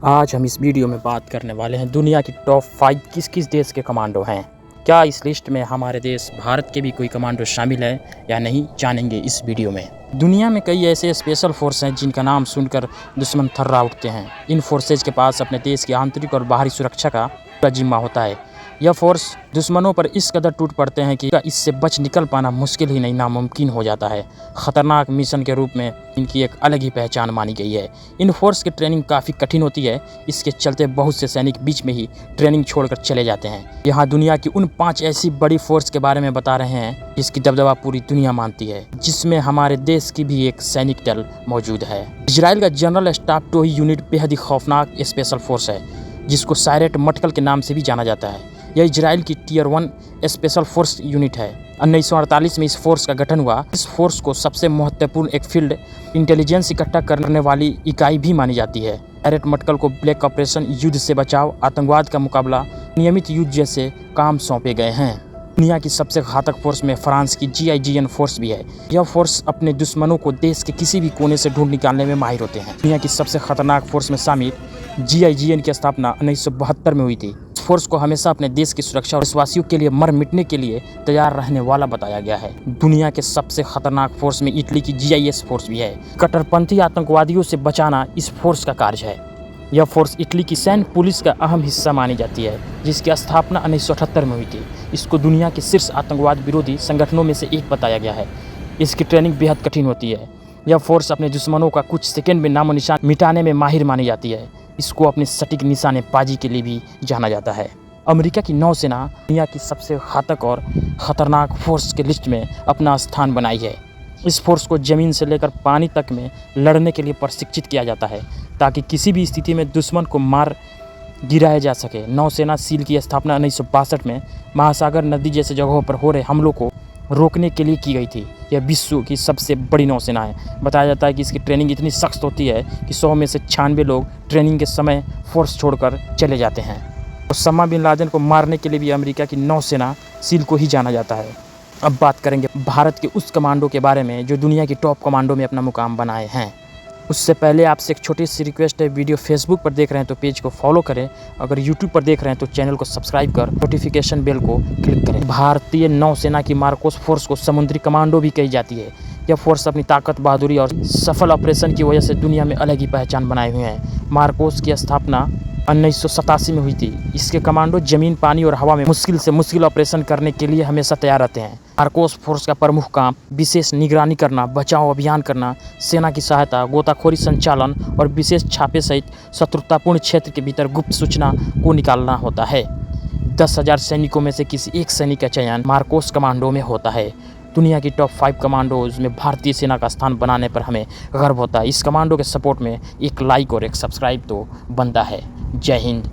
आज हम इस वीडियो में बात करने वाले हैं दुनिया की टॉप 5 किस किस देश के कमांडो हैं। क्या इस लिस्ट में हमारे देश भारत के भी कोई कमांडो शामिल है या नहीं, जानेंगे इस वीडियो में। दुनिया में कई ऐसे स्पेशल फोर्स हैं जिनका नाम सुनकर दुश्मन थर्रा उठते हैं। इन फोर्सेज के पास अपने देश की आंतरिक और बाहरी सुरक्षा का पूरा जिम्मा होता है। यह फोर्स दुश्मनों पर इस कदर टूट पड़ते हैं कि इससे बच निकल पाना मुश्किल ही नहीं नामुमकिन हो जाता है। खतरनाक मिशन के रूप में इनकी एक अलग ही पहचान मानी गई है। इन फोर्स की ट्रेनिंग काफ़ी कठिन होती है। इसके चलते बहुत से सैनिक बीच में ही ट्रेनिंग छोड़कर चले जाते हैं। यहाँ दुनिया की उन 5 ऐसी बड़ी फोर्स के बारे में बता रहे हैं जिसकी दबदबा पूरी दुनिया मानती है, जिसमें हमारे देश की भी एक सैनिक दल मौजूद है। इजराइल का जनरल स्टाफ टोही यूनिट बेहद ही खौफनाक स्पेशल फोर्स है, जिसको सायरेट मटकल के नाम से भी जाना जाता है। यह इजराइल की टियर 1 स्पेशल फोर्स यूनिट है। 1948 में इस फोर्स का गठन हुआ। इस फोर्स को सबसे महत्वपूर्ण एक फील्ड इंटेलिजेंस इकट्ठा करने वाली इकाई भी मानी जाती है। सायरेट मटकल को ब्लैक ऑपरेशन, युद्ध से बचाव, आतंकवाद का मुकाबला, नियमित युद्ध जैसे काम सौंपे गए हैं। दुनिया की सबसे घातक फोर्स में फ्रांस की GIGN फोर्स भी है। यह फोर्स अपने दुश्मनों को देश के किसी भी कोने से ढूंढ निकालने में माहिर होते हैं। दुनिया की सबसे खतरनाक फोर्स में शामिल GIGN की स्थापना 1972 में हुई थी। इस फोर्स को हमेशा अपने देश की सुरक्षा और देशवासियों के लिए मर मिटने के लिए तैयार रहने वाला बताया गया है। दुनिया के सबसे खतरनाक फोर्स में इटली की GIS फोर्स भी है। कट्टरपंथी आतंकवादियों से बचाना इस फोर्स का कार्य है। यह फोर्स इटली की सैन्य पुलिस का अहम हिस्सा मानी जाती है, जिसकी स्थापना 1978 में हुई थी। इसको दुनिया के शीर्ष आतंकवाद विरोधी संगठनों में से एक बताया गया है। इसकी ट्रेनिंग बेहद कठिन होती है। यह फोर्स अपने दुश्मनों का कुछ सेकंड में नामो निशान मिटाने में माहिर मानी जाती है। इसको अपनी सटीक निशानेबाजी के लिए भी जाना जाता है। अमेरिका की नौसेना दुनिया की सबसे घातक और ख़तरनाक फोर्स के लिस्ट में अपना स्थान बनाई है। इस फोर्स को ज़मीन से लेकर पानी तक में लड़ने के लिए प्रशिक्षित किया जाता है, ताकि किसी भी स्थिति में दुश्मन को मार गिराया जा सके। नौसेना सील की स्थापना 1962 में महासागर नदी जैसे जगहों पर हो रहे हमलों को रोकने के लिए की गई थी। यह विश्व की सबसे बड़ी नौसेना है। बताया जाता है कि इसकी ट्रेनिंग इतनी सख्त होती है कि 100 में से 96 लोग ट्रेनिंग के समय फोर्स छोड़कर चले जाते हैं। ओसामा बिन लादेन को मारने के लिए भी अमेरिका की नौसेना सील को ही जाना जाता है। अब बात करेंगे भारत के उस कमांडो के बारे में जो दुनिया की टॉप कमांडो में अपना मुकाम बनाए हैं। उससे पहले आपसे एक छोटी सी रिक्वेस्ट है, वीडियो फेसबुक पर देख रहे हैं तो पेज को फॉलो करें, अगर यूट्यूब पर देख रहे हैं तो चैनल को सब्सक्राइब कर नोटिफिकेशन बेल को क्लिक करें। भारतीय नौसेना की मार्कोस फोर्स को समुद्री कमांडो भी कही जाती है। यह फोर्स अपनी ताकत, बहादुरी और सफल ऑपरेशन की वजह से दुनिया में अलग ही पहचान बनाए हुए हैं। मार्कोस की स्थापना 1987 में हुई थी। इसके कमांडो जमीन, पानी और हवा में मुश्किल से मुश्किल ऑपरेशन करने के लिए हमेशा तैयार रहते हैं। मार्कोस फोर्स का प्रमुख काम विशेष निगरानी करना, बचाव अभियान करना, सेना की सहायता, गोताखोरी संचालन और विशेष छापे सहित शत्रुतापूर्ण क्षेत्र के भीतर गुप्त सूचना को निकालना होता है। 10,000 सैनिकों में से किसी एक सैनिक का चयन मार्कोस कमांडो में होता है। दुनिया की टॉप 5 कमांडोज में भारतीय सेना का स्थान बनाने पर हमें गर्व होता है। इस कमांडो के सपोर्ट में एक लाइक और एक सब्सक्राइब तो बनता है। जय हिंद।